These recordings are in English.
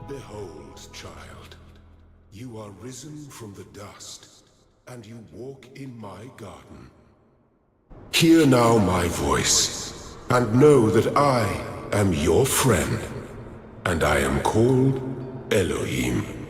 Behold, child, you are risen from the dust, and you walk in my garden. Hear now my voice, and know that I am your friend, and I am called Elohim.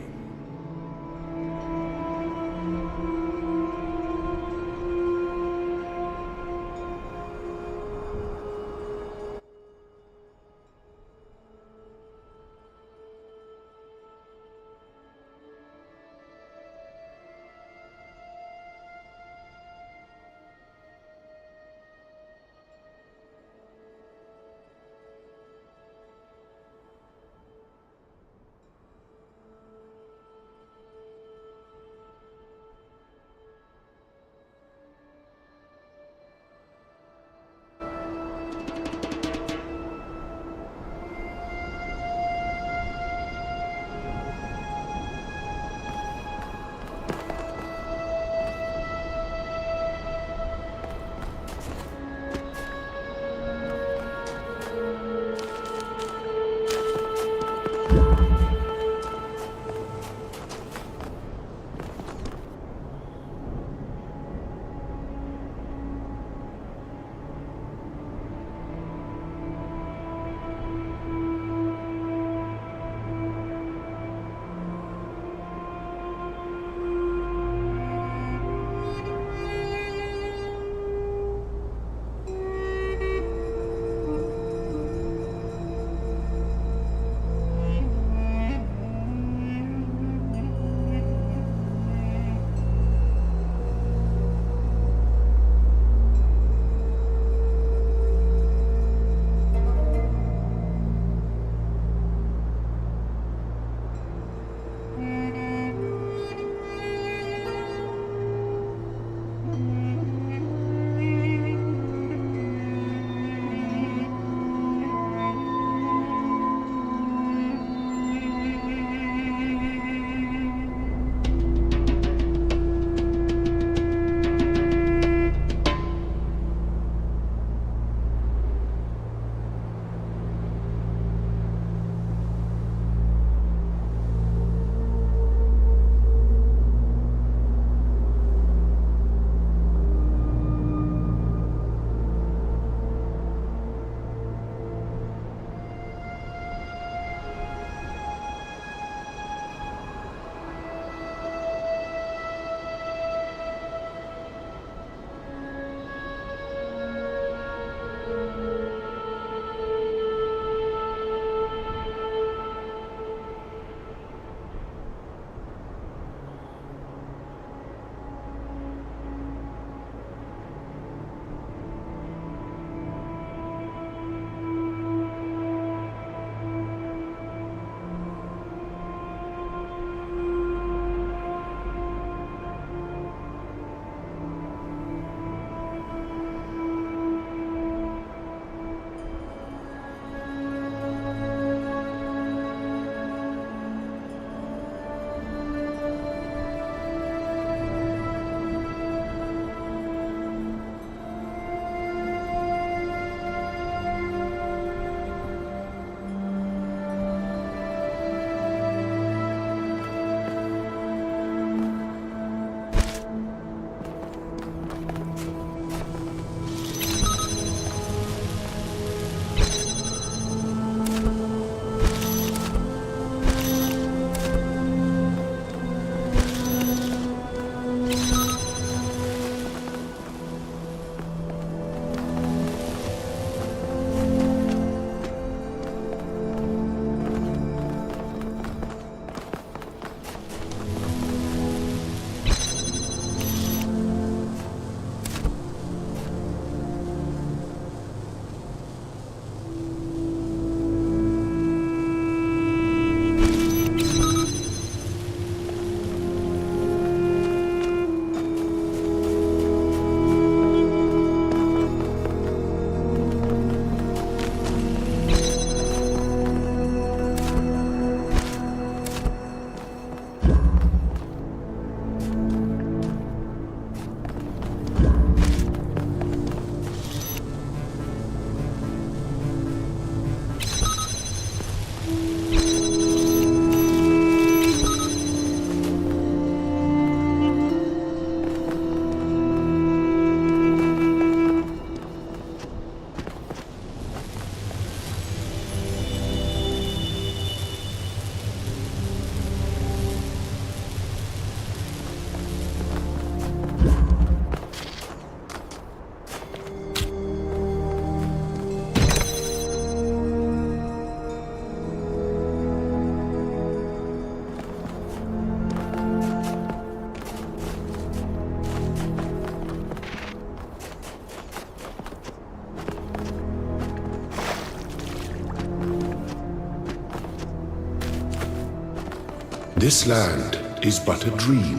This land is but a dream.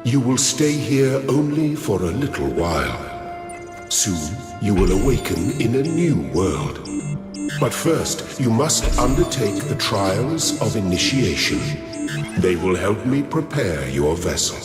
You will stay here only for a little while. Soon you will awaken in a new world. But first, you must undertake the trials of initiation. They will help me prepare your vessel.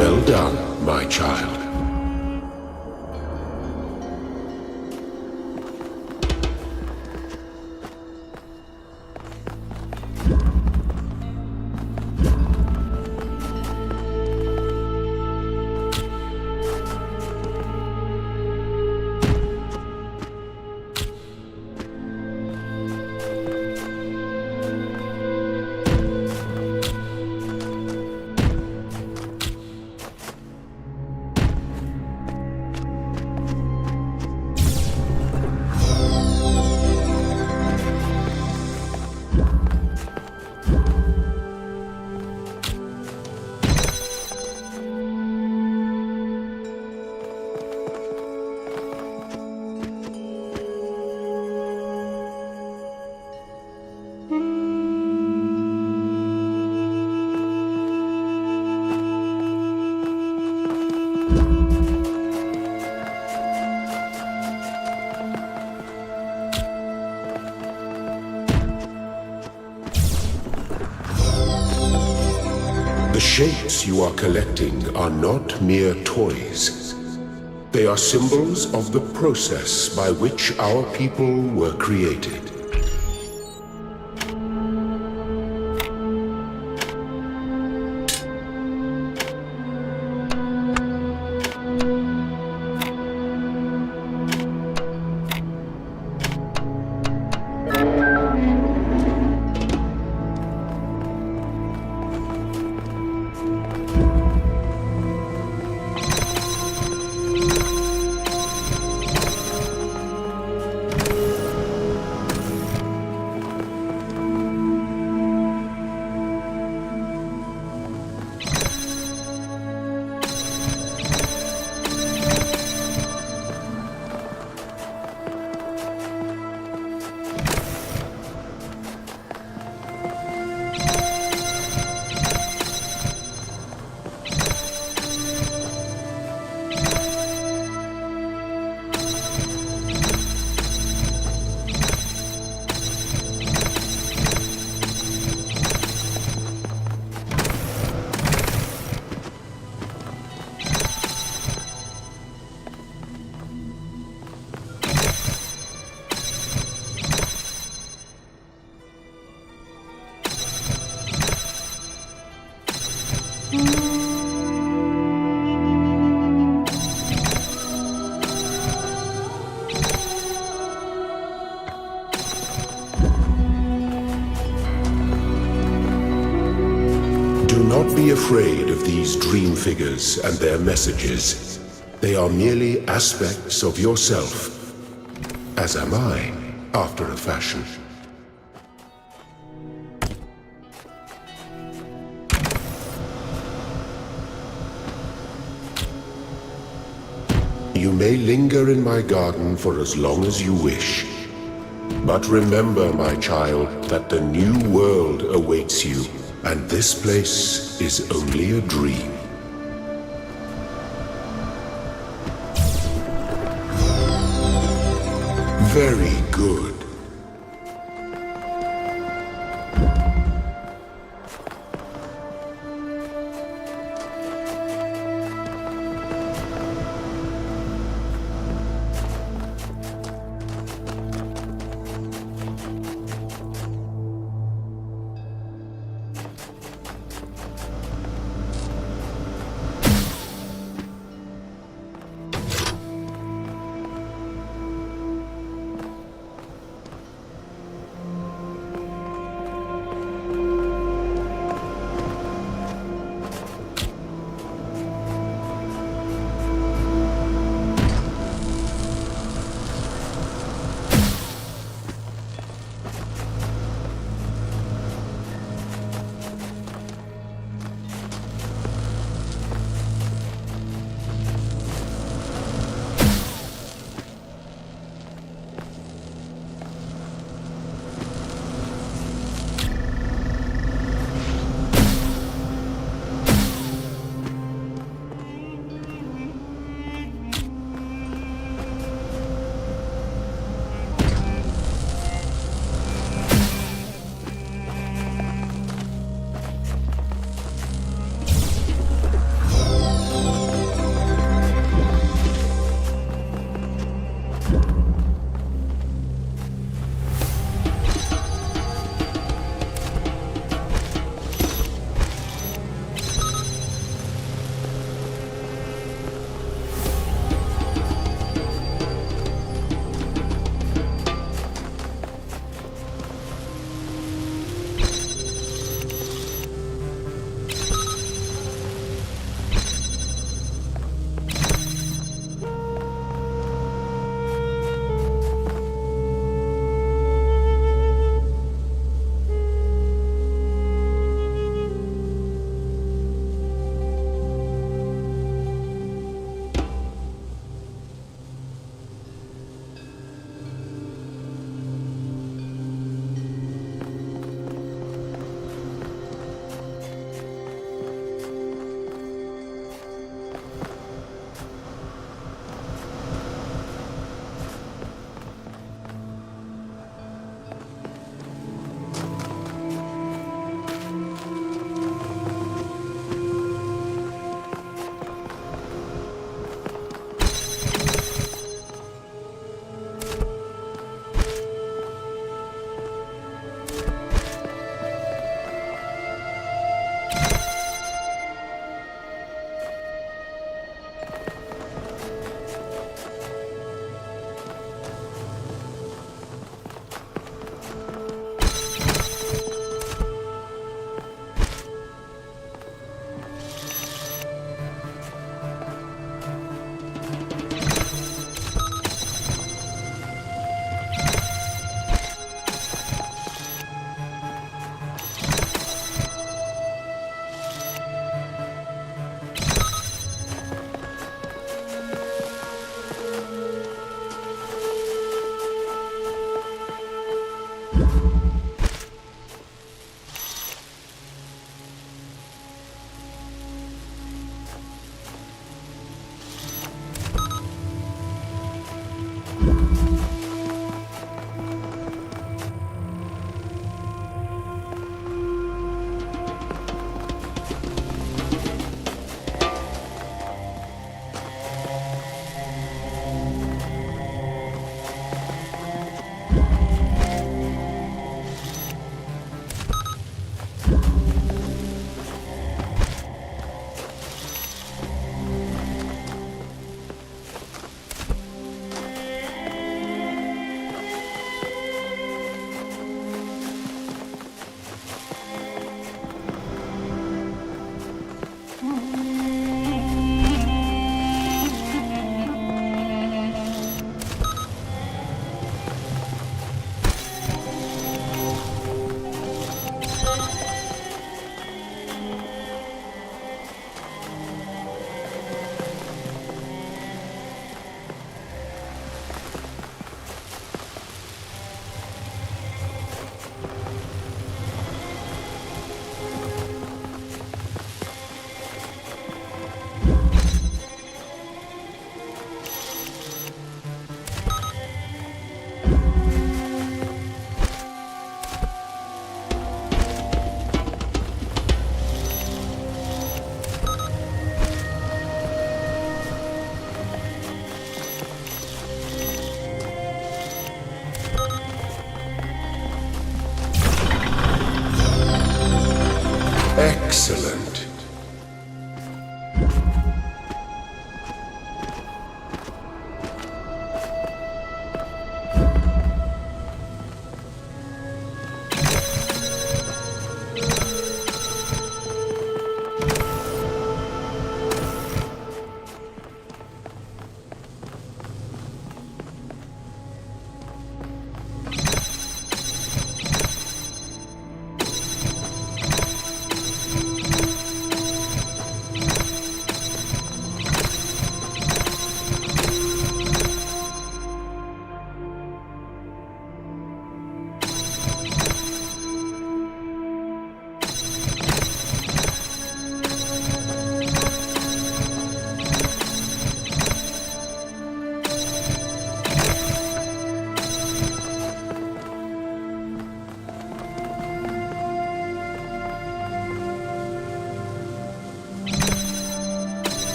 Well done, my child. The shapes you are collecting are not mere toys. They are symbols of the process by which our people were created. Do not be afraid of these dream figures and their messages. They are merely aspects of yourself, as am I, after a fashion. You may linger in my garden for as long as you wish. But remember, my child, that the new world awaits you, and this place is only a dream. Very good.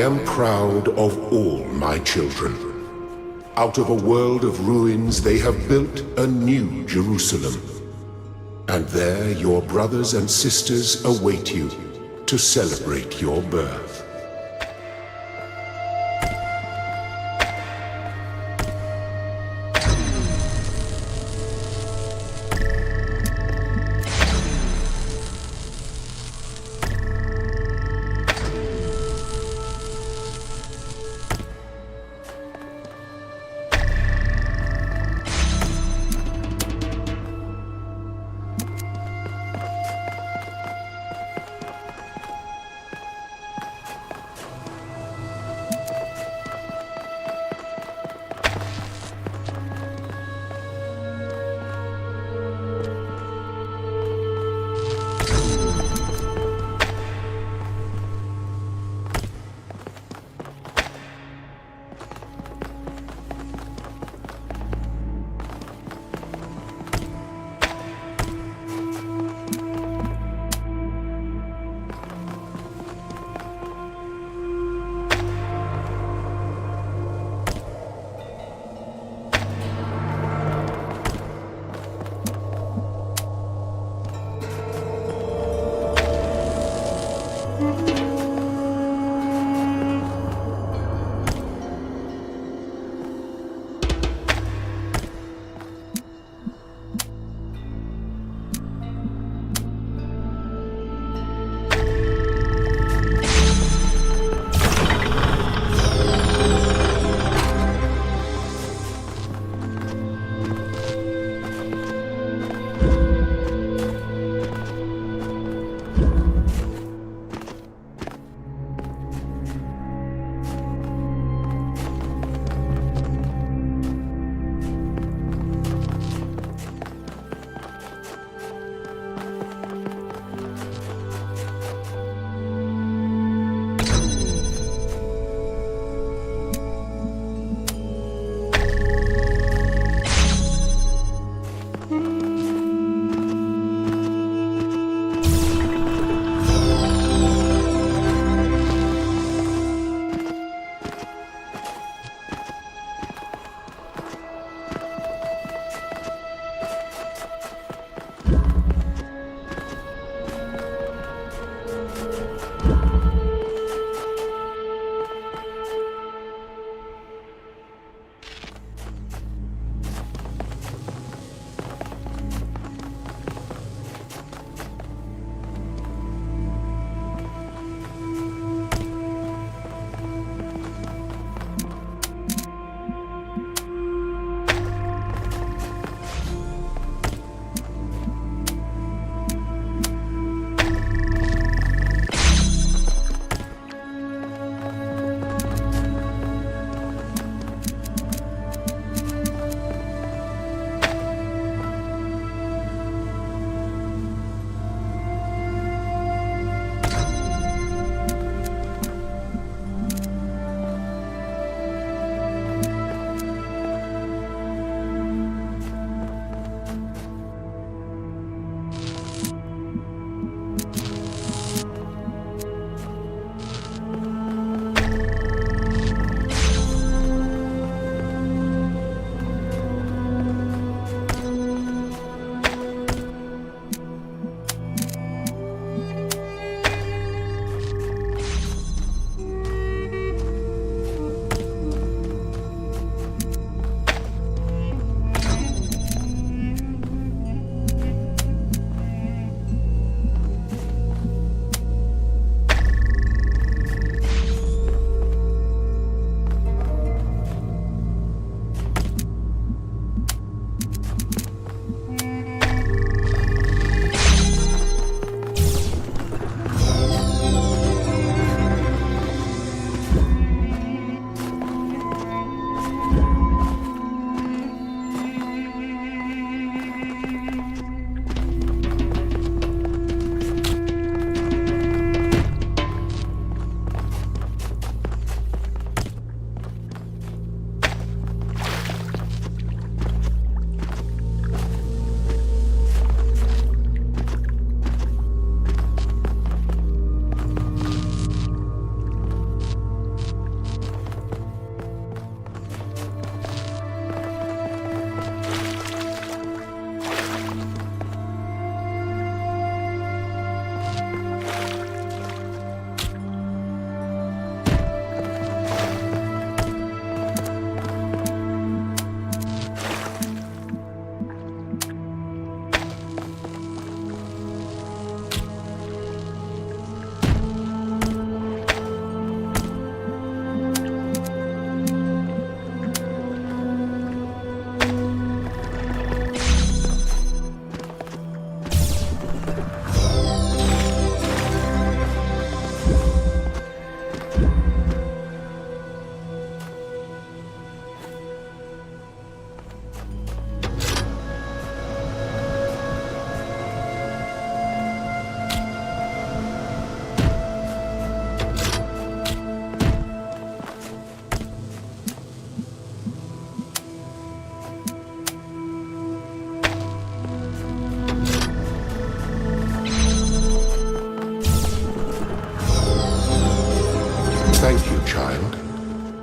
am proud of all my children. Out of a world of ruins, they have built a new Jerusalem. And there your brothers and sisters await you to celebrate your birth.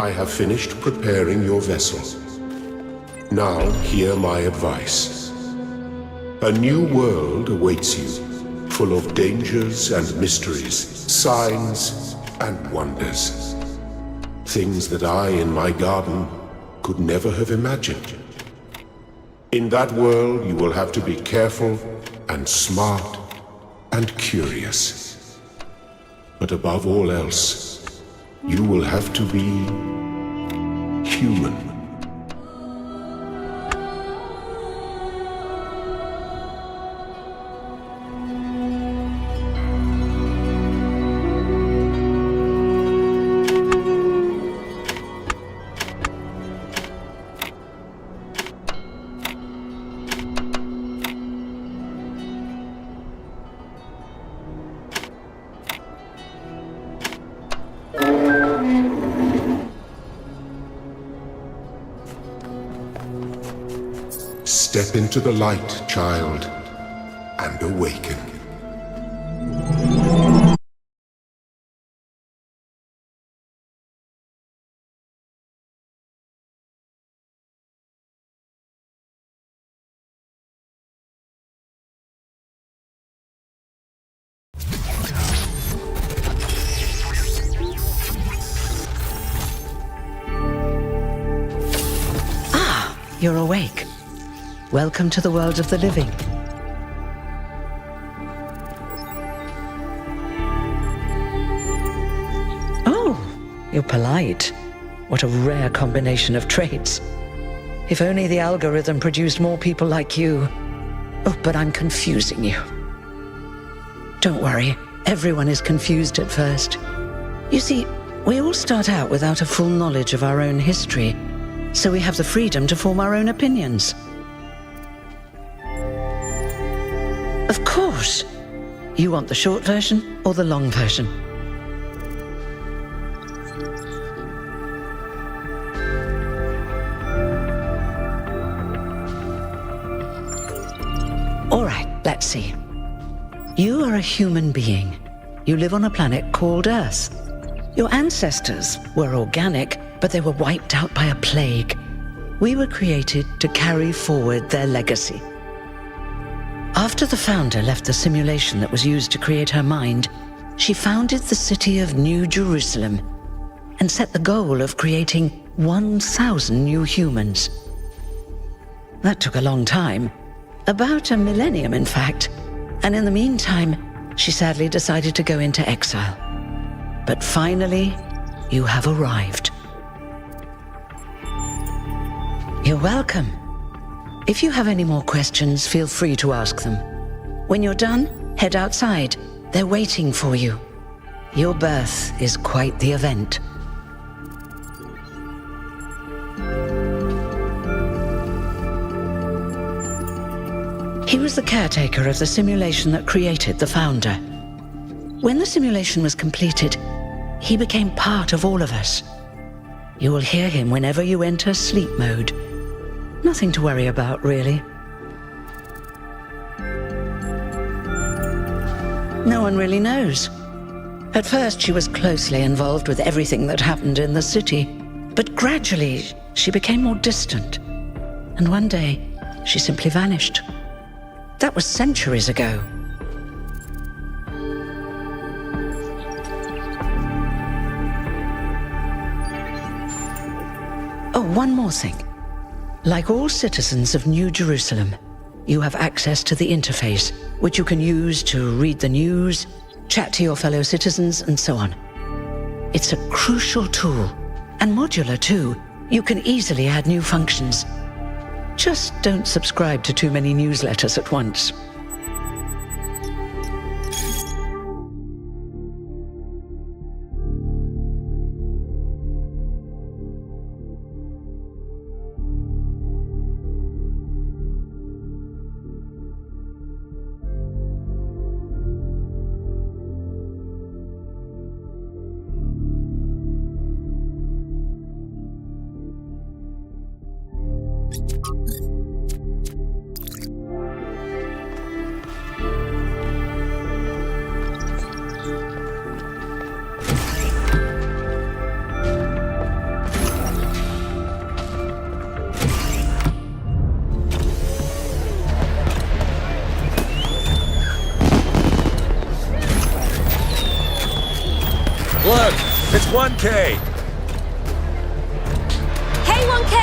I have finished preparing your vessel. Now hear my advice. A new world awaits you, full of dangers and mysteries, signs and wonders. Things that I in my garden could never have imagined. In that world you will have to be careful and smart and curious. But above all else, you will have to be human. Step into the light, child, and awaken. Ah, you're awake. Welcome to the world of the living. Oh, you're polite. What a rare combination of traits. If only the algorithm produced more people like you. Oh, but I'm confusing you. Don't worry, everyone is confused at first. You see, we all start out without a full knowledge of our own history, so we have the freedom to form our own opinions. Of course! You want the short version or the long version? All right, let's see. You are a human being. You live on a planet called Earth. Your ancestors were organic, but they were wiped out by a plague. We were created to carry forward their legacy. After the founder left the simulation that was used to create her mind, she founded the city of New Jerusalem and set the goal of creating 1,000 new humans. That took a long time, about a millennium in fact, and in the meantime, she sadly decided to go into exile. But finally, you have arrived. You're welcome. If you have any more questions, feel free to ask them. When you're done, head outside. They're waiting for you. Your birth is quite the event. He was the caretaker of the simulation that created the founder. When the simulation was completed, he became part of all of us. You will hear him whenever you enter sleep mode. Nothing to worry about, really. No one really knows. At first, she was closely involved with everything that happened in the city, but gradually, she became more distant. And one day, she simply vanished. That was centuries ago. Oh, one more thing. Like all citizens of New Jerusalem, you have access to the interface, which you can use to read the news, chat to your fellow citizens, and so on. It's a crucial tool, and modular too. You can easily add new functions. Just don't subscribe to too many newsletters at once. Look, it's 1K. Hey, 1K!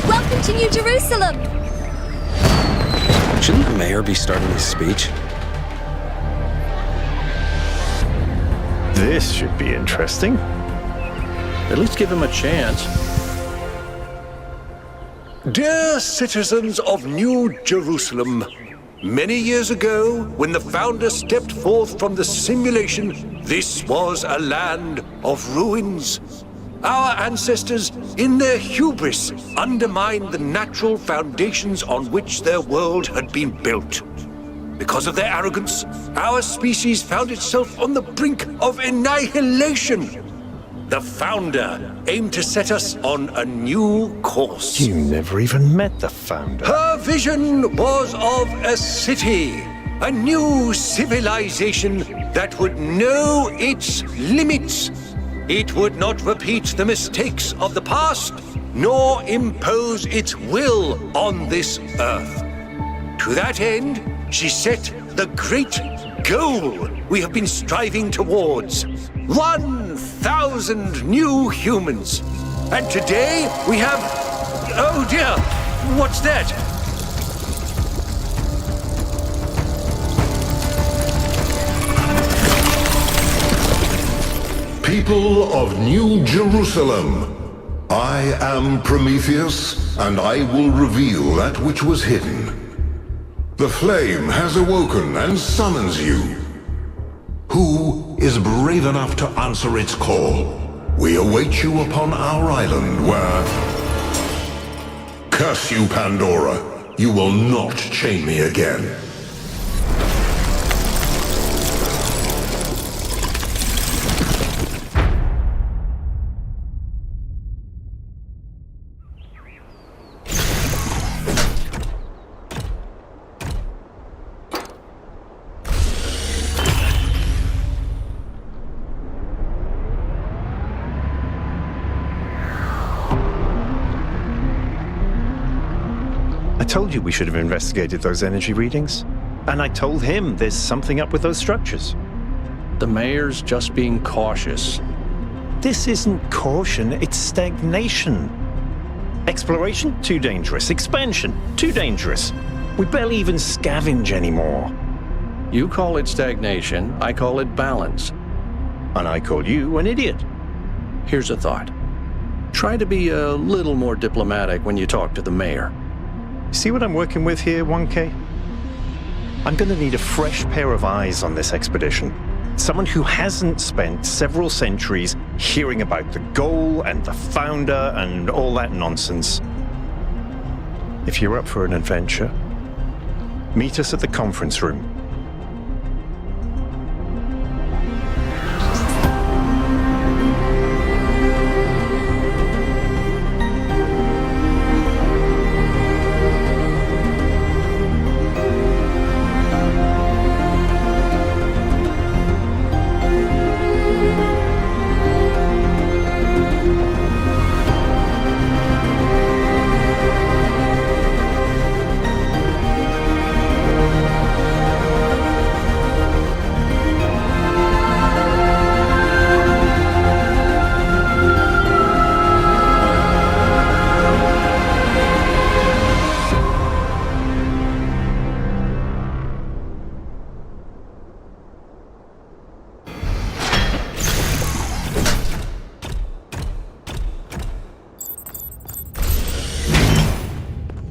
Welcome to New Jerusalem! Shouldn't the mayor be starting his speech? This should be interesting. At least give him a chance. Dear citizens of New Jerusalem, many years ago, when the founder stepped forth from the simulation, this was a land of ruins. Our ancestors, in their hubris, undermined the natural foundations on which their world had been built. Because of their arrogance, our species found itself on the brink of annihilation. The founder aimed to set us on a new course. You never even met the founder. Her vision was of a city, a new civilization that would know its limits. It would not repeat the mistakes of the past, nor impose its will on this earth. To that end, she set the great goal we have been striving towards. 1,000 new humans. And today we have... Oh dear, what's that? People of New Jerusalem, I am Prometheus, and I will reveal that which was hidden. The flame has awoken and summons you. Who is brave enough to answer its call? We await you upon our island where... Curse you, Pandora. You will not chain me again. I told you we should have investigated those energy readings. And I told him there's something up with those structures. The mayor's just being cautious. This isn't caution, it's stagnation. Exploration? Too dangerous. Expansion? Too dangerous. We barely even scavenge anymore. You call it stagnation, I call it balance. And I call you an idiot. Here's a thought. Try to be a little more diplomatic when you talk to the mayor. See what I'm working with here, 1K? I'm gonna need a fresh pair of eyes on this expedition. Someone who hasn't spent several centuries hearing about the goal and the founder and all that nonsense. If you're up for an adventure, meet us at the conference room.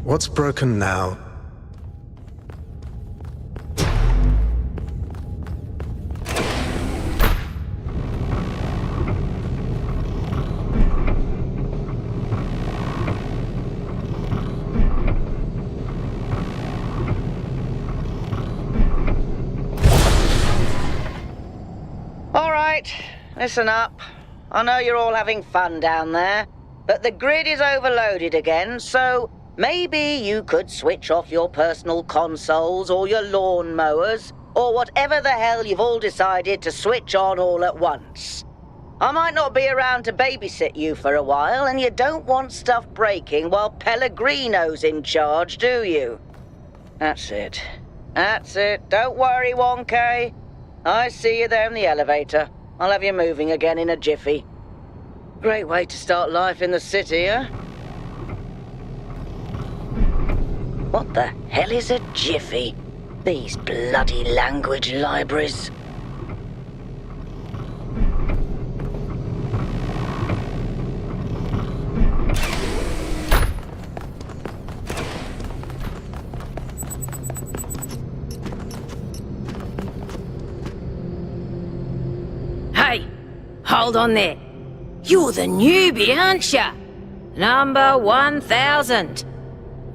What's broken now? All right, listen up. I know you're all having fun down there, but the grid is overloaded again, so maybe you could switch off your personal consoles or your lawn mowers, or whatever the hell you've all decided to switch on all at once. I might not be around to babysit you for a while, and you don't want stuff breaking while Pellegrino's in charge, do you? That's it. That's it. Don't worry, 1K. I see you there in the elevator. I'll have you moving again in a jiffy. Great way to start life in the city, huh? What the hell is a jiffy? These bloody language libraries. Hey, hold on there. You're the newbie, aren't ya? Number 1000.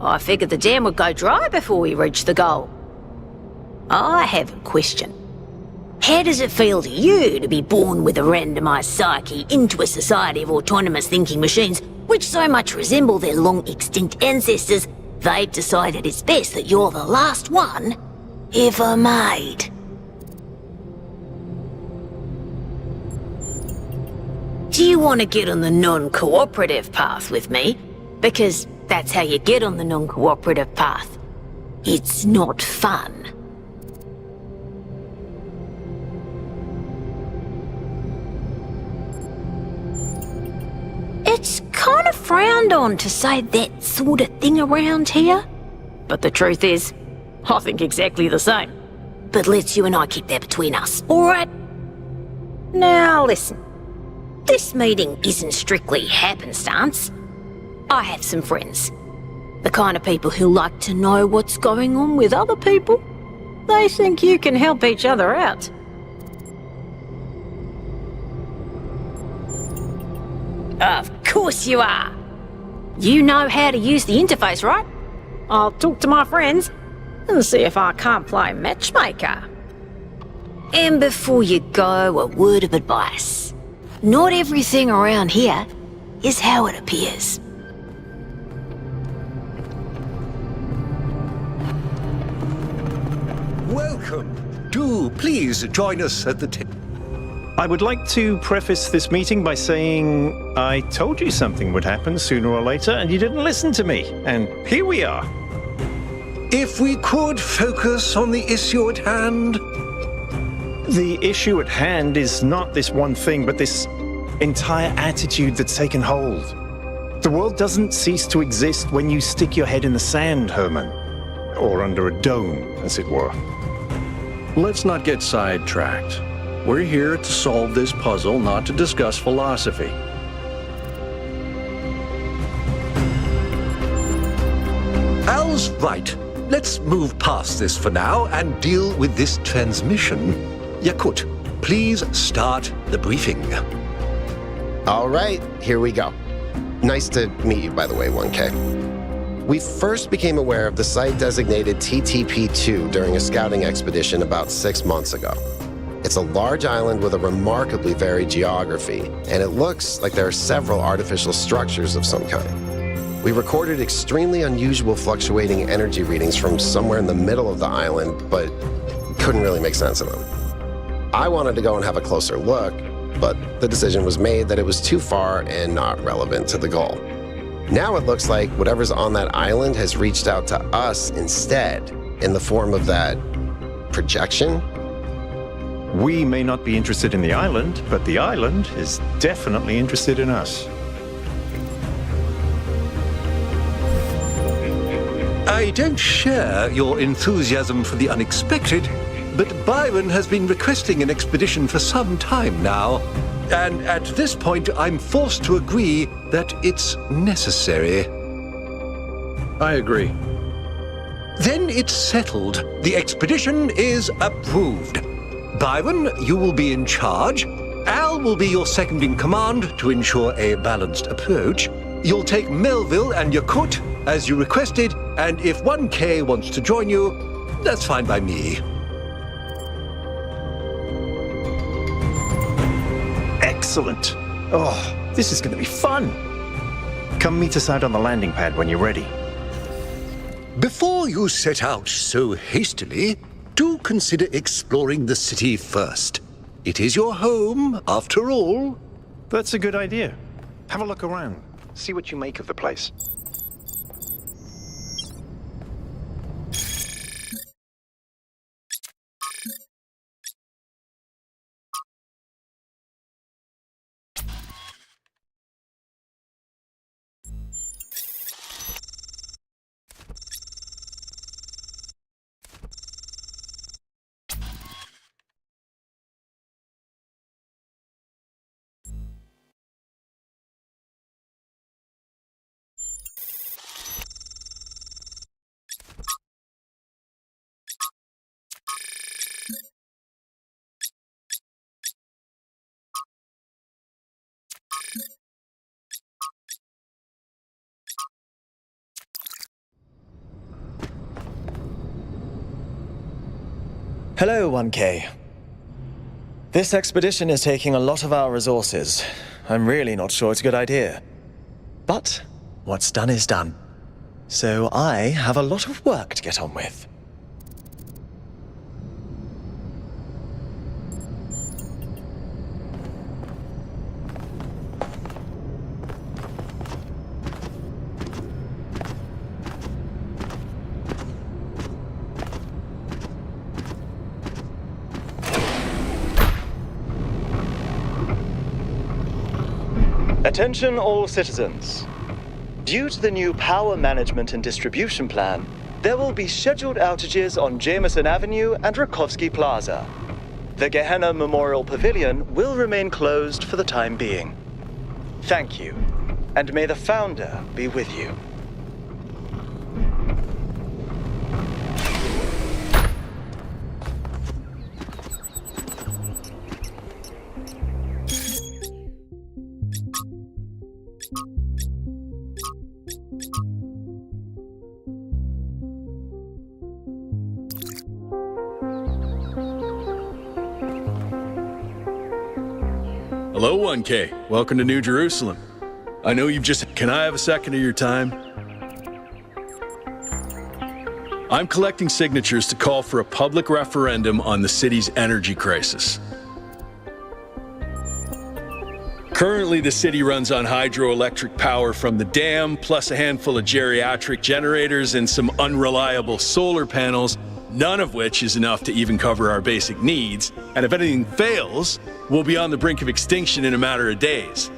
I figured the dam would go dry before we reach the goal. I have a question. How does it feel to you to be born with a randomized psyche into a society of autonomous thinking machines which so much resemble their long-extinct ancestors, they've decided it's best that you're the last one ever made? Do you want to get on the non-cooperative path with me? Because that's how you get on the non-cooperative path. It's not fun. It's kind of frowned on to say that sort of thing around here. But the truth is, I think exactly the same. But let's you and I keep that between us, alright? Now listen. This meeting isn't strictly happenstance. I have some friends. The kind of people who like to know what's going on with other people. They think you can help each other out. Of course you are. You know how to use the interface, right? I'll talk to my friends and see if I can't play matchmaker. And before you go, a word of advice. Not everything around here is how it appears. Welcome. Do please join us at the table. I would like to preface this meeting by saying I told you something would happen sooner or later, and you didn't listen to me. And here we are. If we could focus on the issue at hand. The issue at hand is not this one thing, but this entire attitude that's taken hold. The world doesn't cease to exist when you stick your head in the sand, Herman. Or under a dome, as it were. Let's not get sidetracked. We're here to solve this puzzle, not to discuss philosophy. Al's right. Let's move past this for now and deal with this transmission. Yakut, please start the briefing. All right, here we go. Nice to meet you, by the way, 1K. We first became aware of the site designated TTP-2 during a scouting expedition about 6 months ago. It's a large island with a remarkably varied geography, and it looks like there are several artificial structures of some kind. We recorded extremely unusual fluctuating energy readings from somewhere in the middle of the island, but couldn't really make sense of them. I wanted to go and have a closer look, but the decision was made that it was too far and not relevant to the goal. Now it looks like whatever's on that island has reached out to us instead, in the form of that projection. We may not be interested in the island, but the island is definitely interested in us. I don't share your enthusiasm for the unexpected, but Byron has been requesting an expedition for some time now, and at this point I'm forced to agree that it's necessary. I agree. Then it's settled. The expedition is approved. Byron, you will be in charge. Al will be your second in command to ensure a balanced approach. You'll take Melville and Yakut as you requested, and if 1K wants to join you, that's fine by me. Excellent. Oh, this is going to be fun. Come meet us out on the landing pad when you're ready. Before you set out so hastily, do consider exploring the city first. It is your home, after all. That's a good idea. Have a look around. See what you make of the place. Hello, 1K. This expedition is taking a lot of our resources. I'm really not sure it's a good idea. But what's done is done. So I have a lot of work to get on with. Attention all citizens. Due to the new power management and distribution plan, there will be scheduled outages on Jameson Avenue and Rakovsky Plaza. The Gehenna Memorial Pavilion will remain closed for the time being. Thank you, and may the Founder be with you. Hello, 1K. Welcome to New Jerusalem. I know you've just... Can I have a second of your time? I'm collecting signatures to call for a public referendum on the city's energy crisis. Currently, the city runs on hydroelectric power from the dam, plus a handful of geriatric generators and some unreliable solar panels, none of which is enough to even cover our basic needs. And if anything fails, we'll be on the brink of extinction in a matter of days.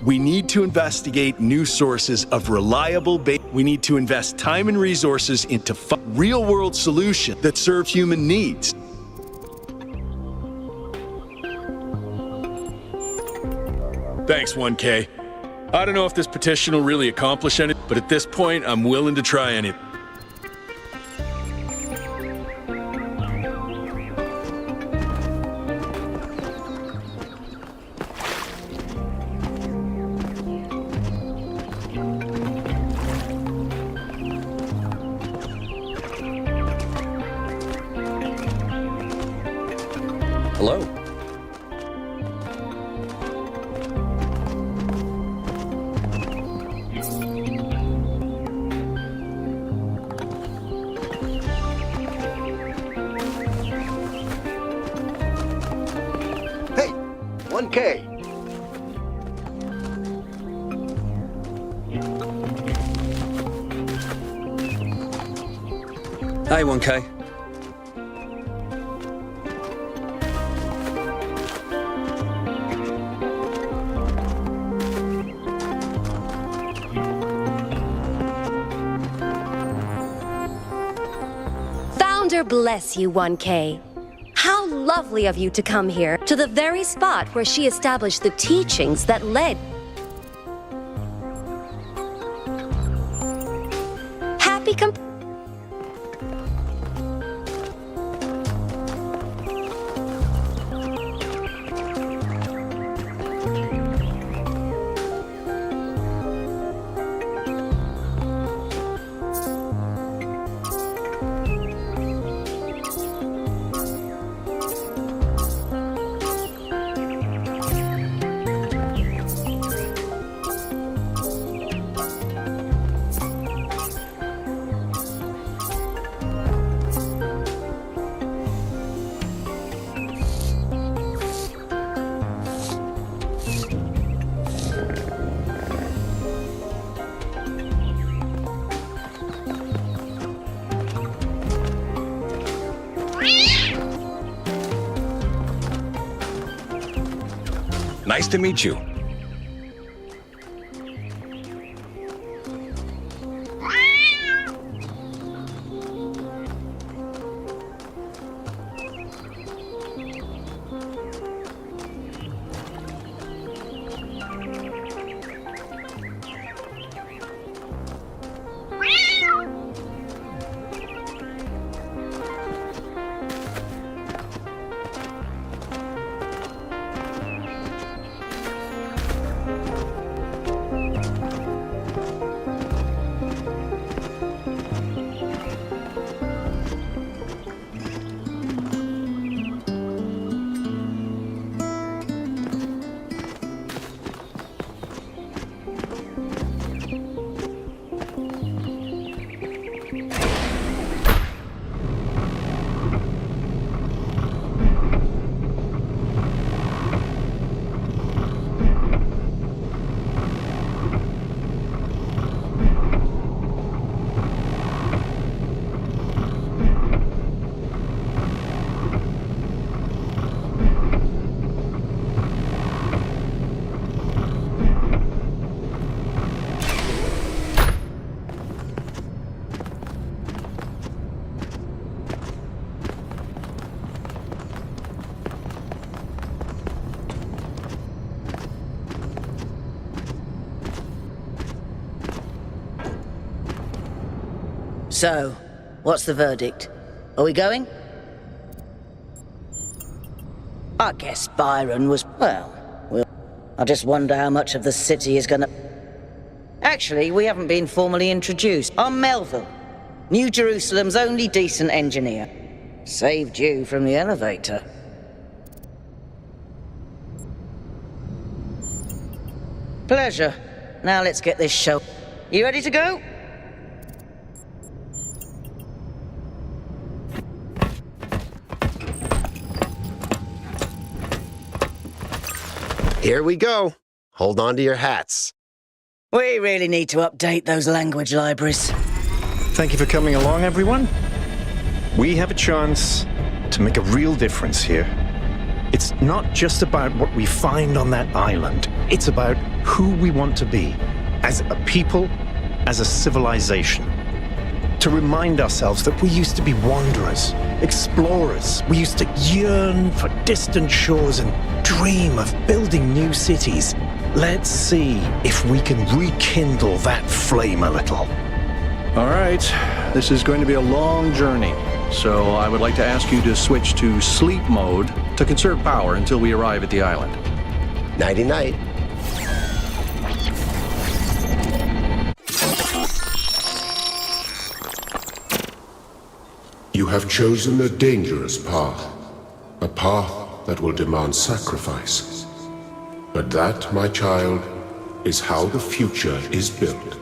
We need to investigate new sources of reliable We need to invest time and resources into real-world solutions that serve human needs. Thanks, 1K. I don't know if this petition will really accomplish anything, but at this point, I'm willing to try anything. Hello. Hey, 1K. Hi, 1K. Founder bless you, 1K. How lovely of you to come here, to the very spot where she established the teachings that led. Happy Nice to meet you. So, what's the verdict? Are we going? I guess Byron was, well, I just wonder how much of the city is gonna... Actually, we haven't been formally introduced. I'm Melville, New Jerusalem's only decent engineer. Saved you from the elevator. Pleasure. Now let's get this show. You ready to go? Here we go. Hold on to your hats. We really need to update those language libraries. Thank you for coming along, everyone. We have a chance to make a real difference here. It's not just about what we find on that island. It's about who we want to be as a people, as a civilization. To remind ourselves that we used to be wanderers, explorers. We used to yearn for distant shores and dream of building new cities. Let's see if we can rekindle that flame a little. All right, this is going to be a long journey, so I would like to ask you to switch to sleep mode to conserve power until we arrive at the island. Nighty-night. You have chosen a dangerous path, a path that will demand sacrifice. But that, my child, is how the future is built.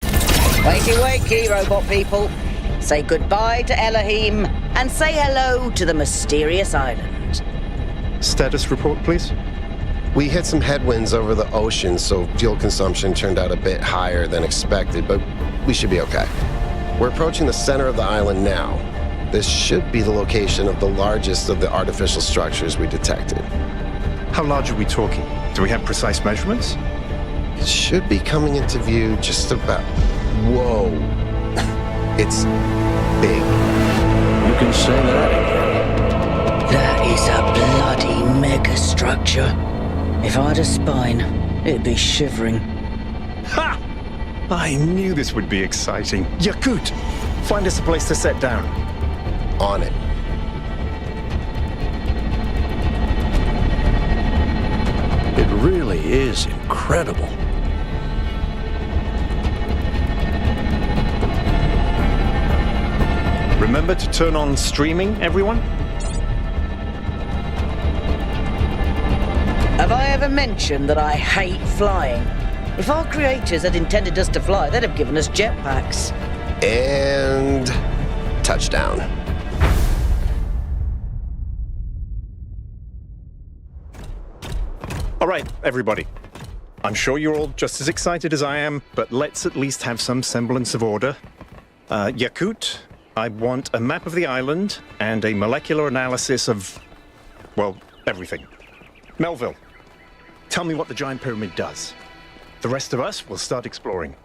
Wakey wakey, robot people. Say goodbye to Elohim and say hello to the mysterious island. Status report, please. We hit some headwinds over the ocean, so fuel consumption turned out a bit higher than expected, but we should be okay. We're approaching the center of the island now. This should be the location of the largest of the artificial structures we detected. How large are we talking? Do we have precise measurements? It should be coming into view just about... Whoa. It's big. You can say that again. That is a bloody megastructure. If I had a spine, it'd be shivering. Ha! I knew this would be exciting. Yakut, find us a place to set down. On it. It really is incredible. Remember to turn on streaming, everyone? Have I ever mentioned that I hate flying? If our creators had intended us to fly, they'd have given us jetpacks. And... touchdown. All right, everybody. I'm sure you're all just as excited as I am, but let's at least have some semblance of order. Yakut, I want a map of the island and a molecular analysis of, well, everything. Melville, tell me what the giant pyramid does. The rest of us will start exploring.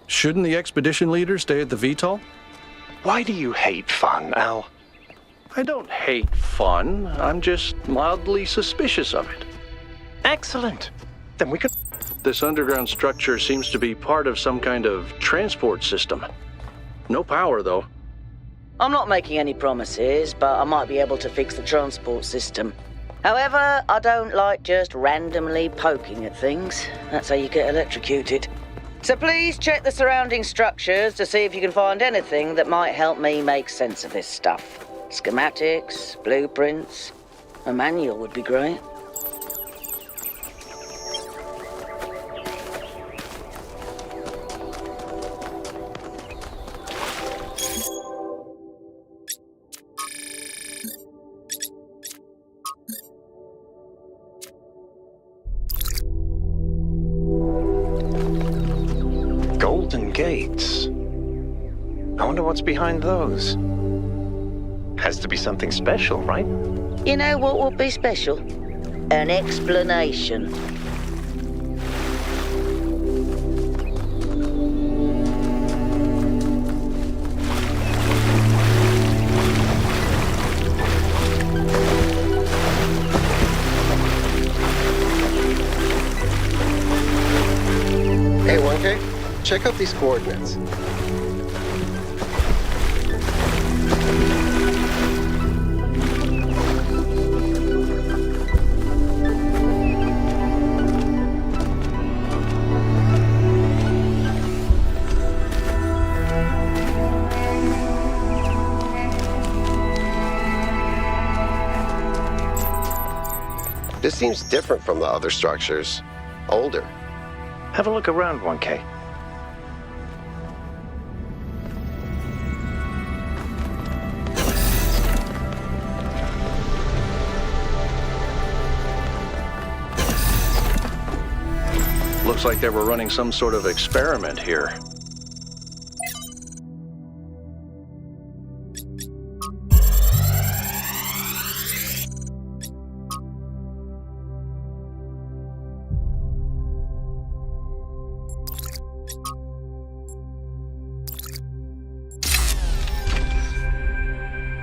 Shouldn't the expedition leader stay at the VTOL? Why do you hate fun, Al? I don't hate fun. I'm just mildly suspicious of it. Excellent. Then we can... This underground structure seems to be part of some kind of transport system. No power, though. I'm not making any promises, but I might be able to fix the transport system. However, I don't like just randomly poking at things. That's how you get electrocuted. So please check the surrounding structures to see if you can find anything that might help me make sense of this stuff. Schematics, blueprints, a manual would be great. Golden gates. I wonder what's behind those. Has to be something special, right? You know what would be special? An explanation. check out these coordinates. This seems different from the other structures. Older. Have a look around, 1K. Looks like they were running some sort of experiment here.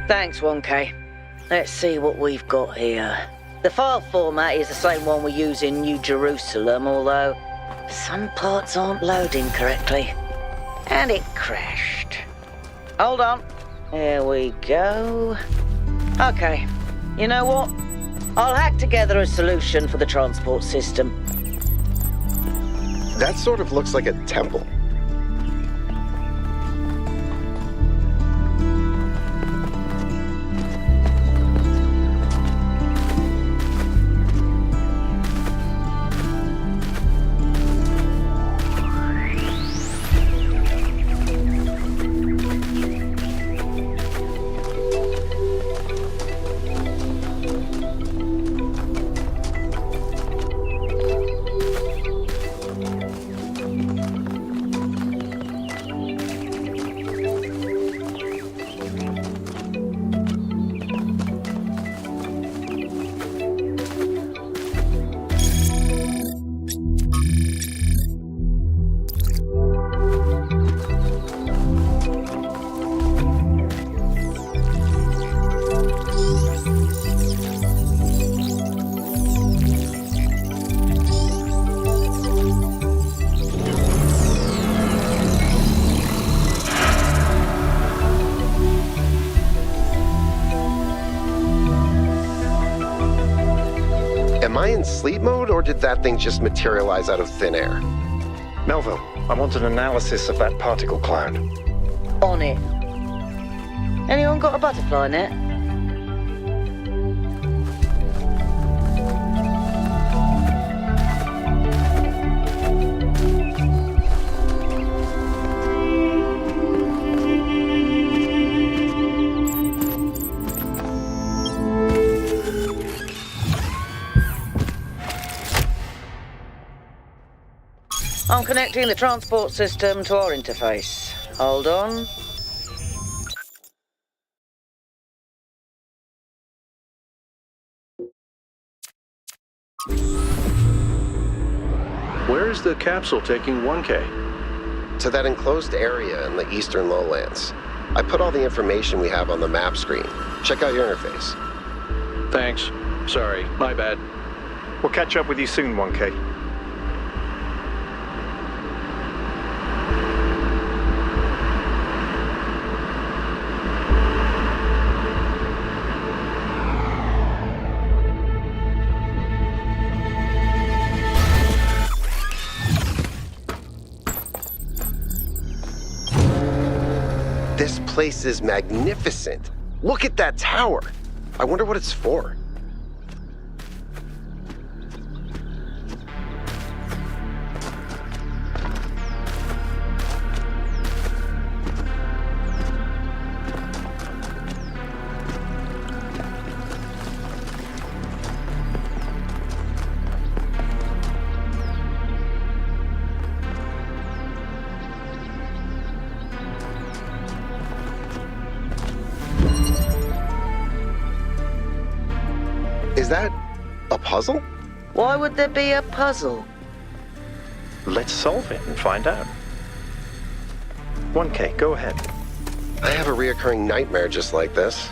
Thanks, 1K. Let's see what we've got here. The file format is the same one we use in New Jerusalem, although some parts aren't loading correctly. And it crashed. Hold on. Here we go. Okay. You know what? I'll hack together a solution for the transport system. That sort of looks like a temple. Am I in sleep mode, or did that thing just materialize out of thin air? Melville, I want an analysis of that particle cloud. On it. Anyone got a butterfly net? I'm connecting the transport system to our interface. Hold on. Where is the capsule taking 1K? To that enclosed area in the eastern lowlands. I put all the information we have on the map screen. Check out your interface. Thanks. Sorry, my bad. We'll catch up with you soon, 1K. This place is magnificent. Look at that tower. I wonder what it's for. Is that a puzzle? Why would there be a puzzle? Let's solve it and find out. 1K, go ahead. I have a reoccurring nightmare just like this.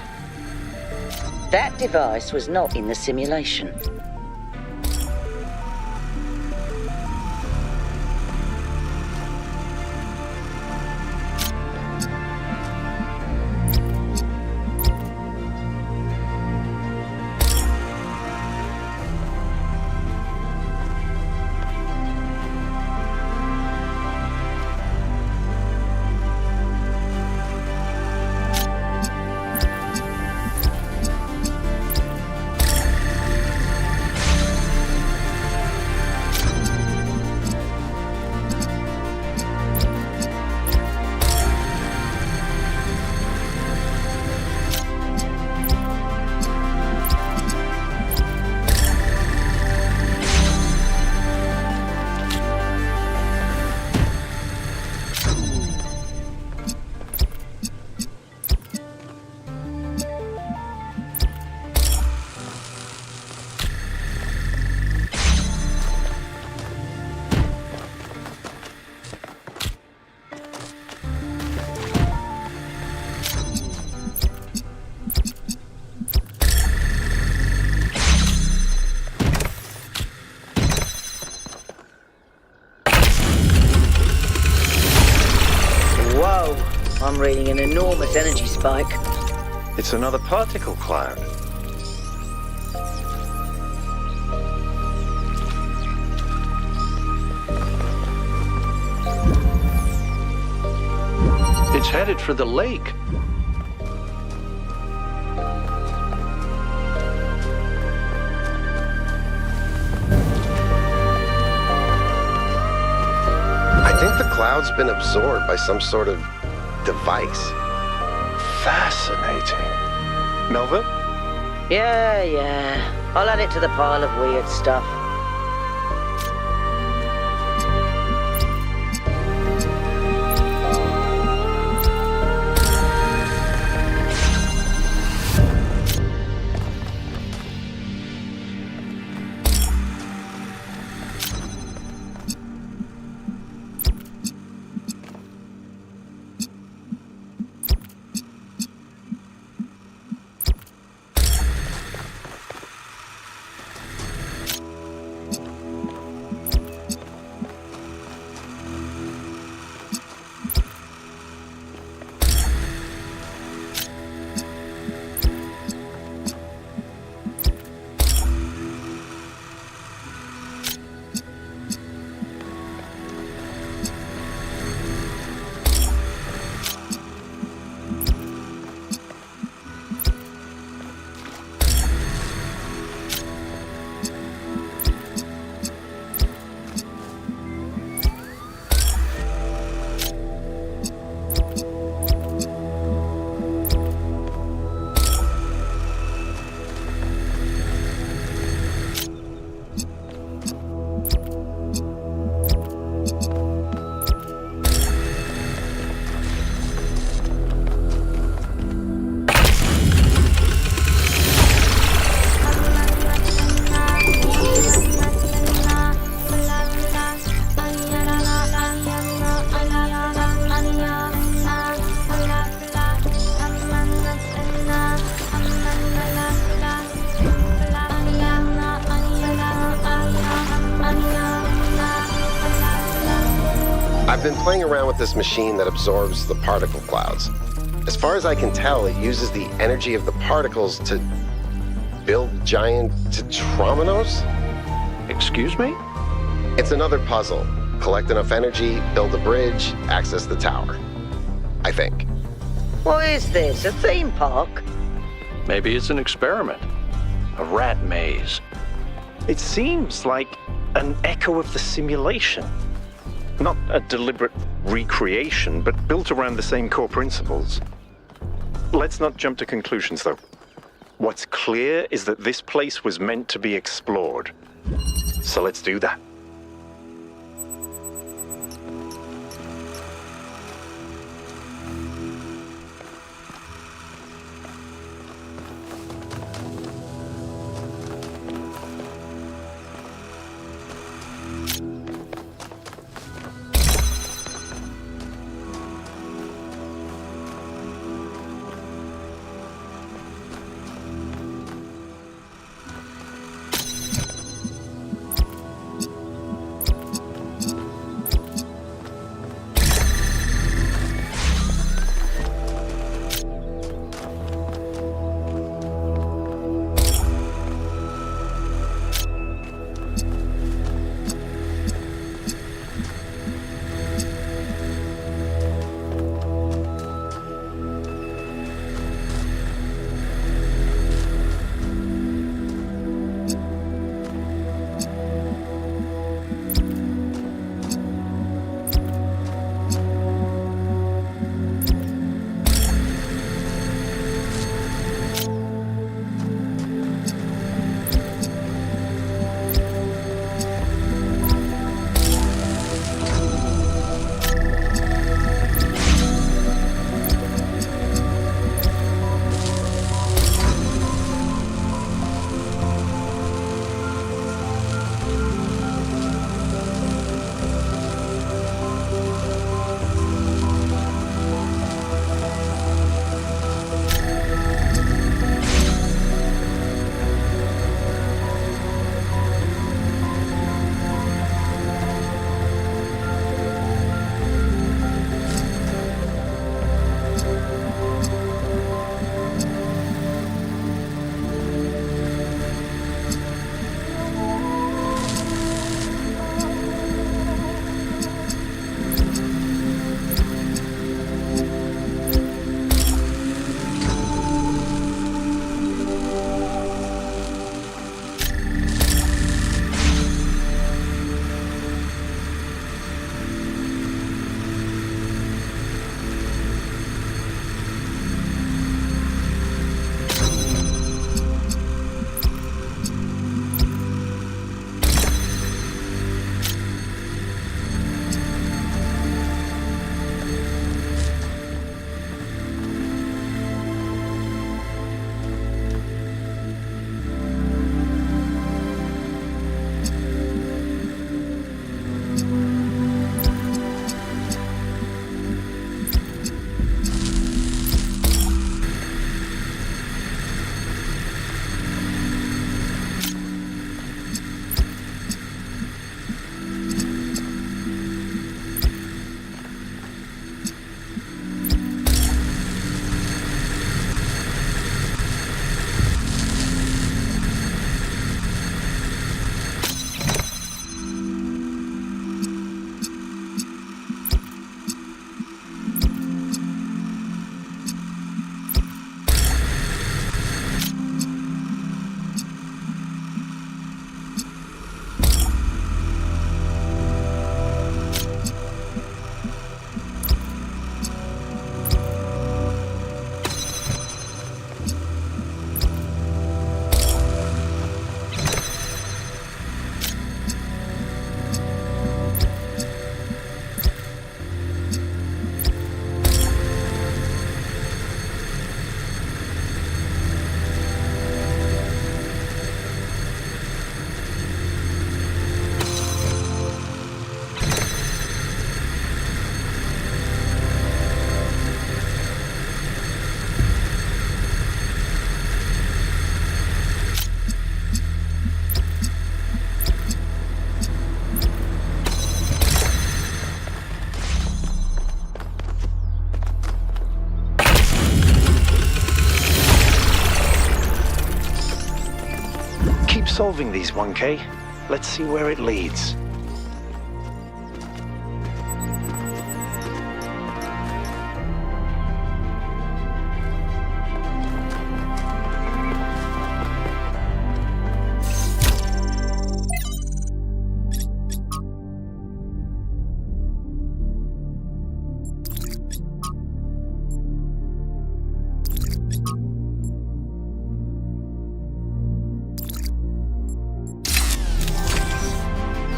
That device was not in the simulation. creating an enormous energy spike. It's another particle cloud. It's headed for the lake. I think the cloud's been absorbed by some sort of device. Fascinating. Melva? Yeah. I'll add it to the pile of weird stuff. I've been playing around with this machine that absorbs the particle clouds. As far as I can tell, it uses the energy of the particles to build giant tetrominos? Excuse me? It's another puzzle. Collect enough energy, build a bridge, access the tower. I think. What is this, a theme park? Maybe it's an experiment. A rat maze. It seems like an echo of the simulation. Not a deliberate recreation, but built around the same core principles. Let's not jump to conclusions, though. What's clear is that this place was meant to be explored. So let's do that. solving these, 1K. Let's see where it leads.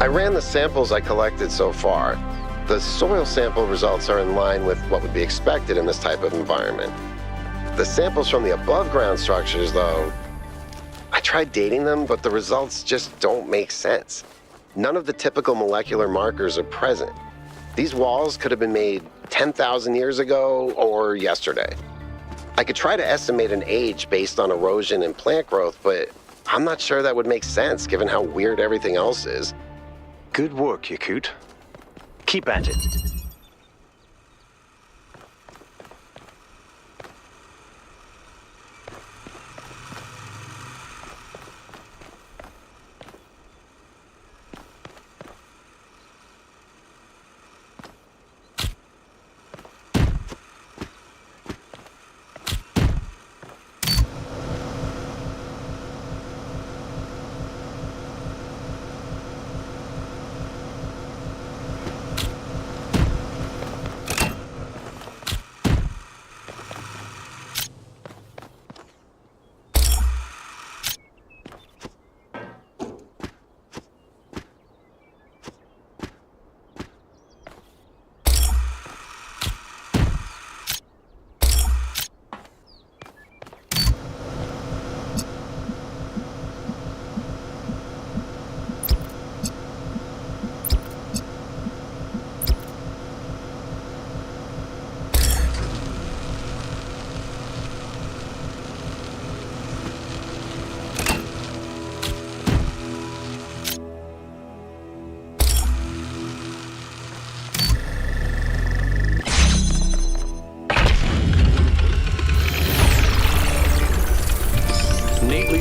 I ran the samples I collected so far. The soil sample results are in line with what would be expected in this type of environment. The samples from the above-ground structures, though, I tried dating them, but the results just don't make sense. None of the typical molecular markers are present. These walls could have been made 10,000 years ago or yesterday. I could try to estimate an age based on erosion and plant growth, but I'm not sure that would make sense given how weird everything else is. Good work, Yakut. Keep at it.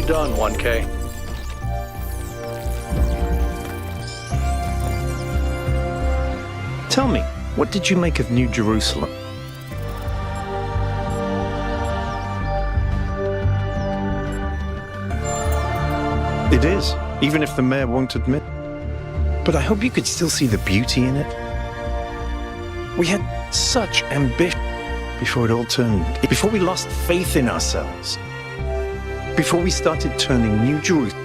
Done, 1K. Tell me, what did you make of New Jerusalem? It is, even if the mayor won't admit. But I hope you could still see the beauty in it. We had such ambition before it all turned, before we lost faith in ourselves. Before we started turning New Jerusalem.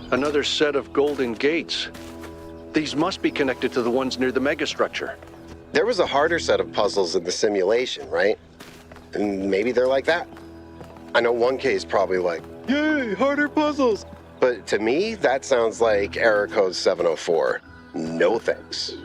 Another set of golden gates. These must be connected to the ones near the megastructure. There was a harder set of puzzles in the simulation, right? And maybe they're like that. I know 1K is probably like, yay, harder puzzles. But to me, that sounds like error code 704. No thanks.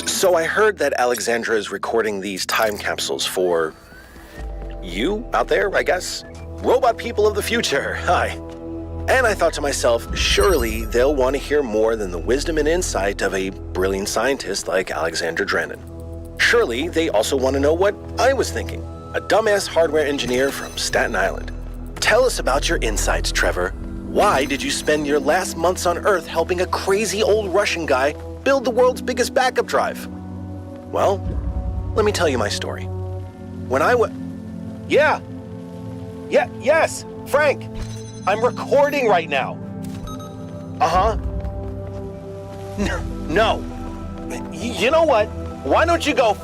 So I heard that Alexandra is recording these time capsules for you out there, I guess? Robot people of the future, hi. And I thought to myself, surely they'll want to hear more than the wisdom and insight of a brilliant scientist like Alexandra Drennan. Surely they also want to know what I was thinking, a dumbass hardware engineer from Staten Island. Tell us about your insights, Trevor. Why did you spend your last months on Earth helping a crazy old Russian guy build the world's biggest backup drive? Well, let me tell you my story. When I was... Yes, Frank! I'm recording right now. Uh-huh. No. You know what? Why don't you go...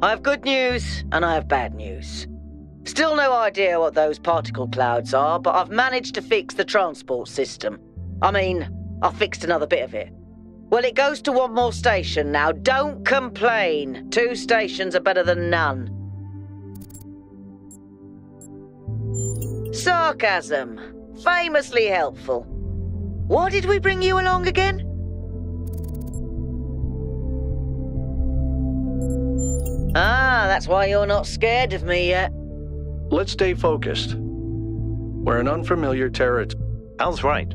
I have good news and I have bad news. Still no idea what those particle clouds are, but I've managed to fix the transport system. I mean, I fixed another bit of it. Well, it goes to one more station now. Don't complain. 2 stations are better than none. Sarcasm. Famously helpful. Why did we bring you along again? Ah, that's why you're not scared of me yet. Let's stay focused. We're in unfamiliar territory. Al's right.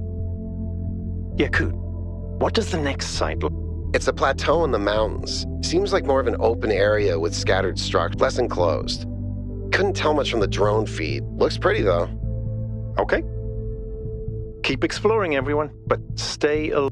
Yakut, what does the next site look? It's a plateau in the mountains. Seems like more of an open area with scattered structures, less enclosed. Couldn't tell much from the drone feed. Looks pretty, though. Okay. Keep exploring, everyone, but stay alert.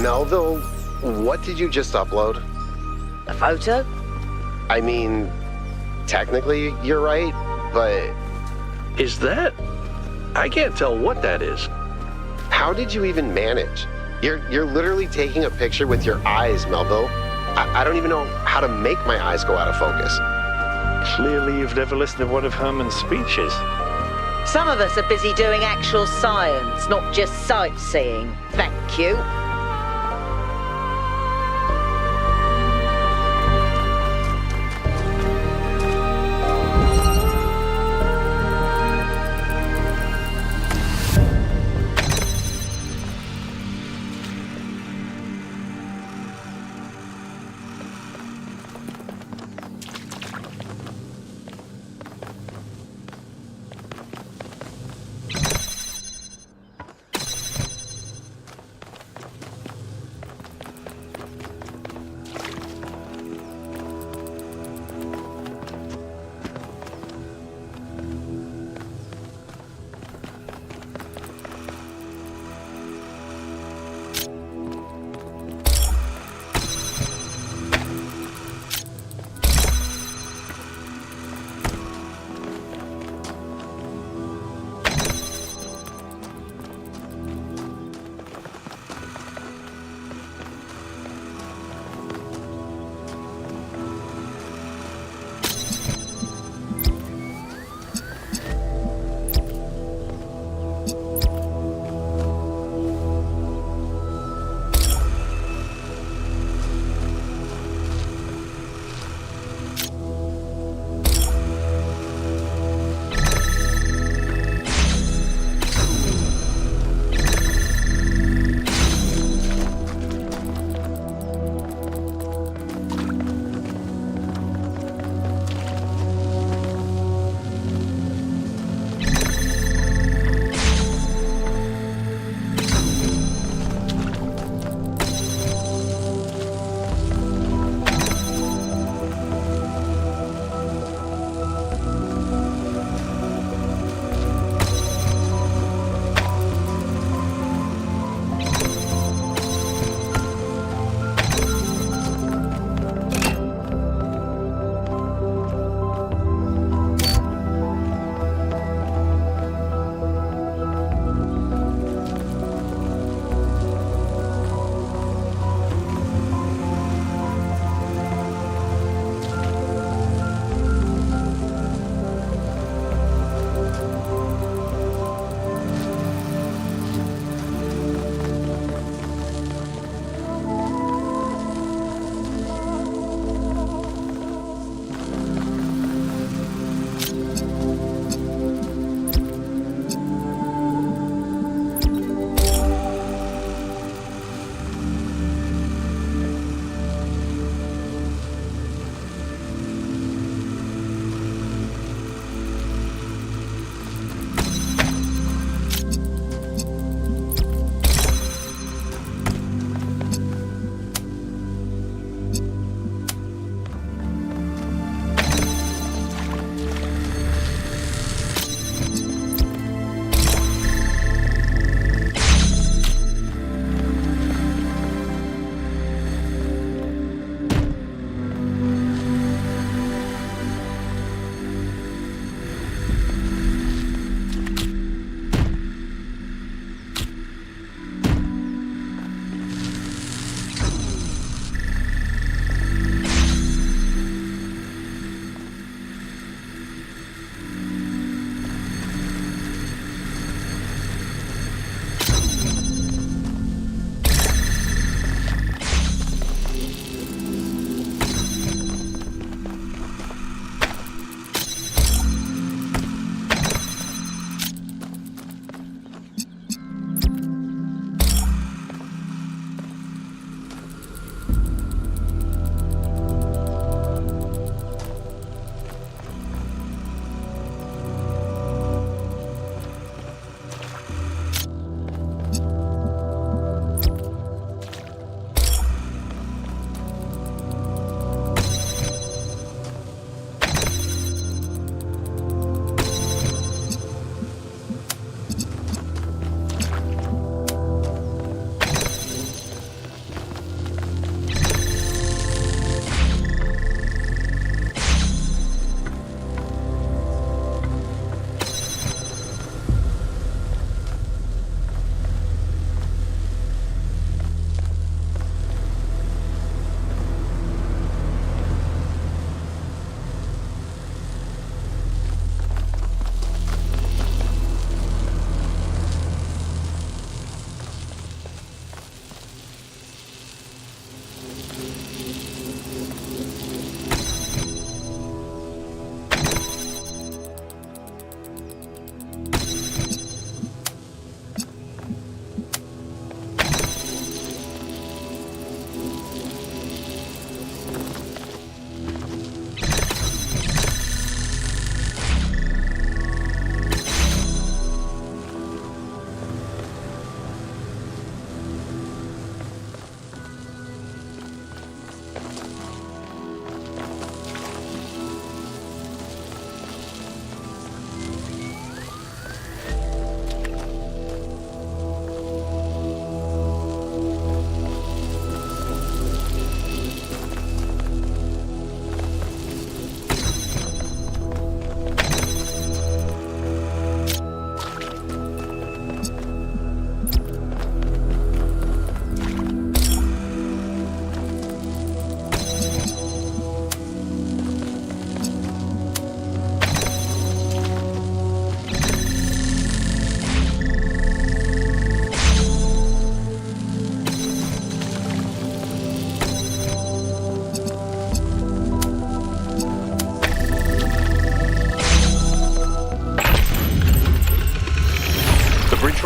Melville, what did you just upload? A photo? I mean, technically you're right, but Is that? I can't tell what that is. how did you even manage? You're literally taking a picture with your eyes, Melville. I don't even know how to make my eyes go out of focus. Clearly you've never listened to one of Herman's speeches. Some of us are busy doing actual science, not just sightseeing. Thank you.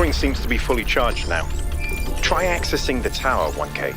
offering seems to be fully charged now. Try accessing the tower, 1K.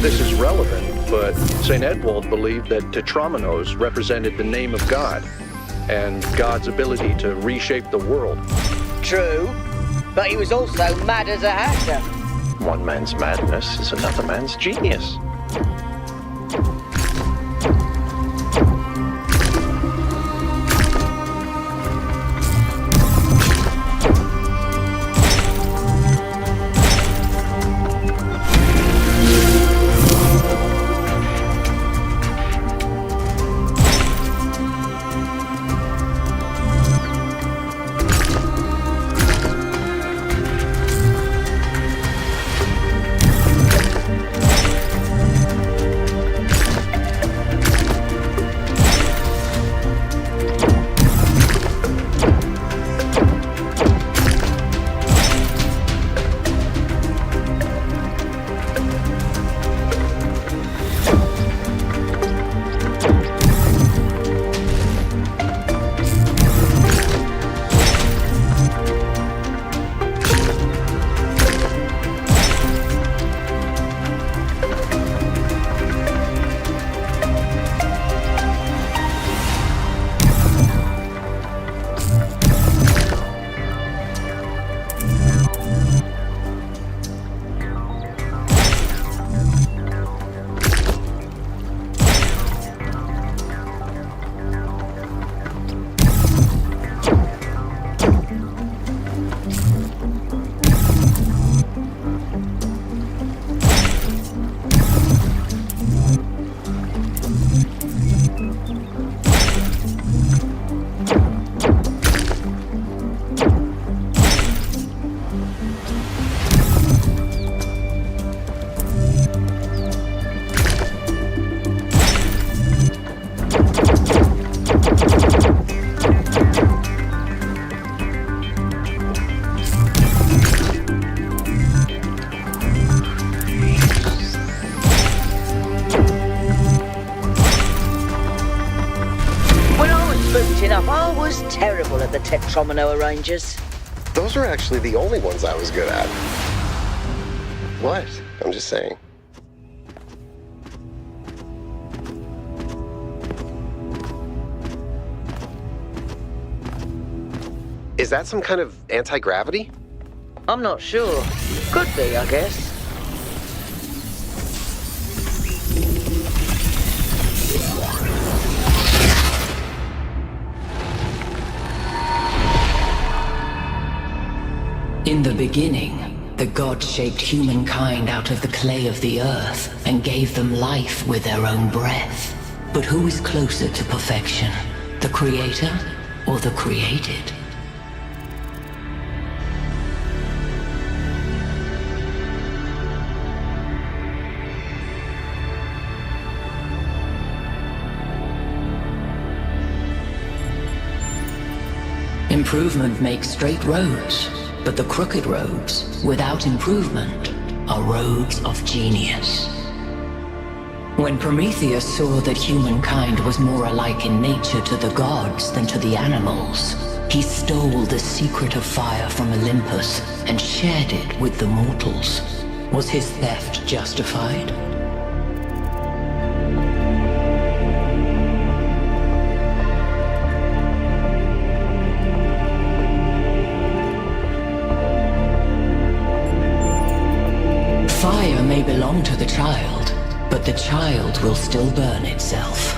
This is relevant, but St. Edwald believed that Tetramenos represented the name of God and God's ability to reshape the world. True, but he was also mad as a hatter. One man's madness is another man's genius. I was terrible at the Tetromino arrangers. Those were actually the only ones I was good at. What? I'm just saying. Is that some kind of anti-gravity? I'm not sure. Could be, I guess. In the beginning, the gods shaped humankind out of the clay of the earth and gave them life with their own breath. But who is closer to perfection, the creator or the created? Improvement makes straight roads, but the crooked roads, without improvement, are roads of genius. When Prometheus saw that humankind was more alike in nature to the gods than to the animals, he stole the secret of fire from Olympus and shared it with the mortals. Was his theft justified? Fire may belong to the child, but the child will still burn itself.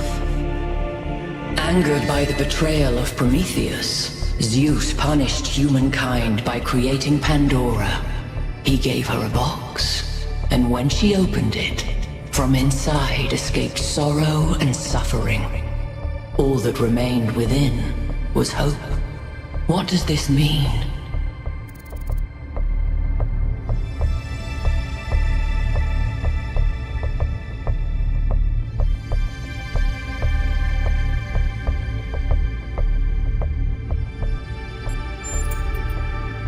Angered by the betrayal of Prometheus, Zeus punished humankind by creating Pandora. He gave her a box, and when she opened it, from inside escaped sorrow and suffering. All that remained within was hope. What does this mean?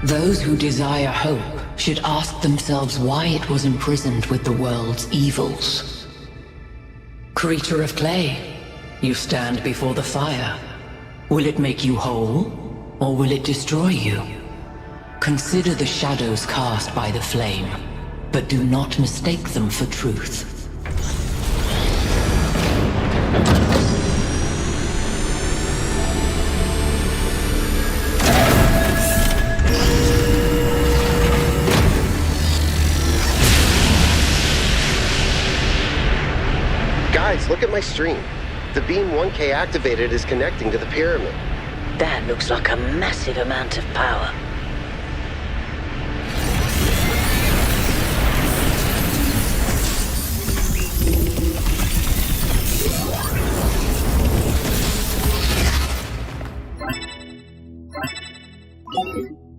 Those who desire hope should ask themselves why it was imprisoned with the world's evils. Creature of clay, you stand before the fire. Will it make you whole, or will it destroy you? Consider the shadows cast by the flame, but do not mistake them for truth. Guys, look at my stream. The beam 1K activated is connecting to the pyramid. That looks like a massive amount of power.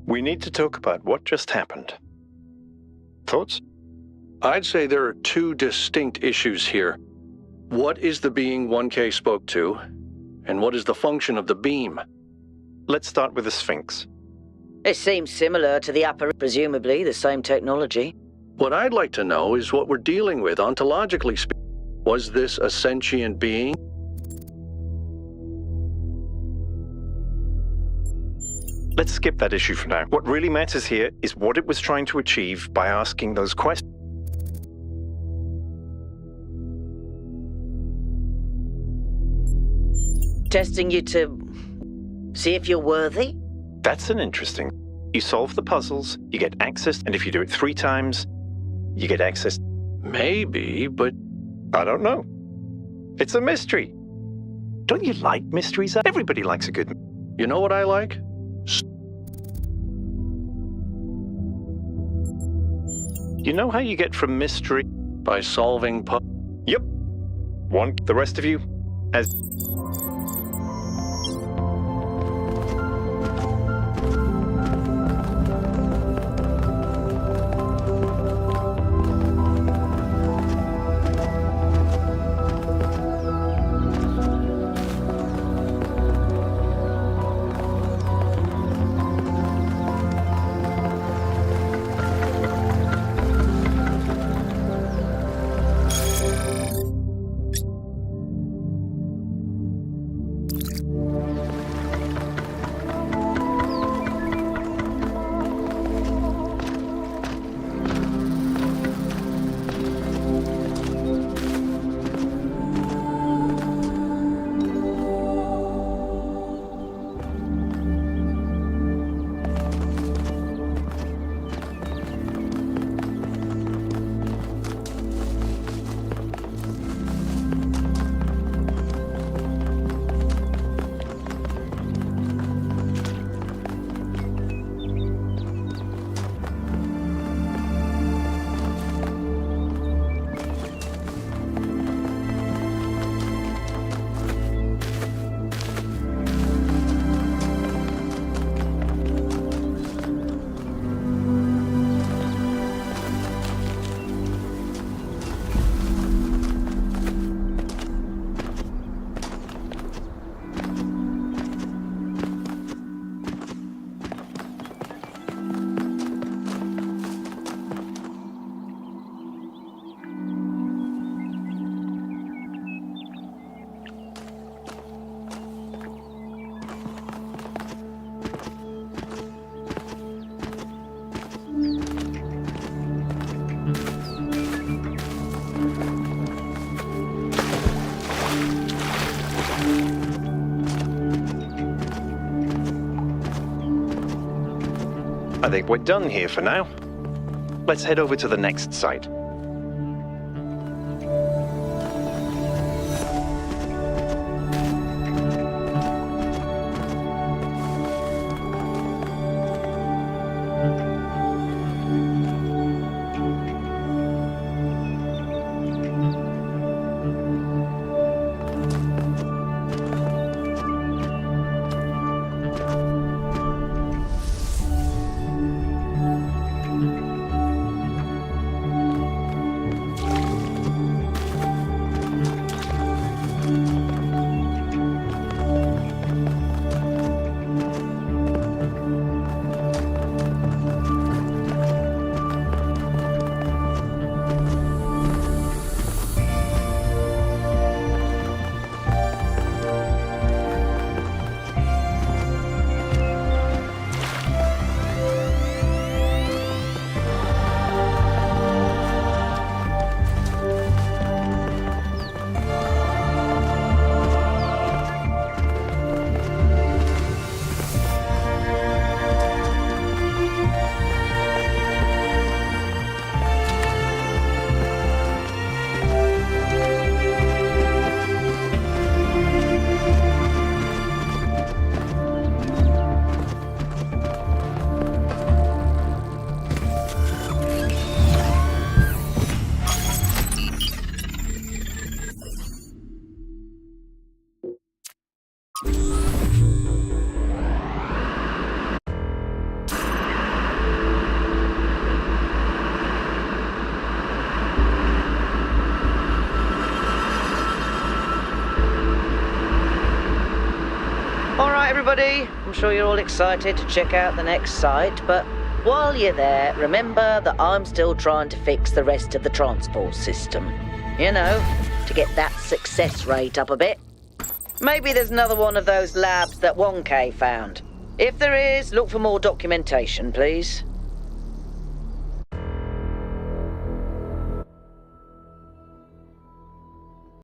We need to talk about what just happened. Thoughts? I'd say there are two distinct issues here. What is the being 1K spoke to, and what is the function of the beam? Let's start with the Sphinx. It seems similar to the upper, presumably the same technology. What I'd like to know is what we're dealing with, ontologically speaking. Was this a sentient being? Let's skip that issue for now. What really matters here is what it was trying to achieve by asking those questions. Testing you to see if you're worthy? That's an interesting. You solve the puzzles, you get access, and if you do it 3 times, you get access. Maybe, but I don't know. It's a mystery. Don't you like mysteries? Everybody likes a good. You know what I like? You know how you get from mystery? By solving Yep. One. The rest of you, as. think we're done here for now. Let's head over to the next site. Everybody, I'm sure you're all excited to check out the next site, but while you're there, remember that I'm still trying to fix the rest of the transport system. You know, to get that success rate up a bit. Maybe there's another one of those labs that 1K found. If there is, look for more documentation, please.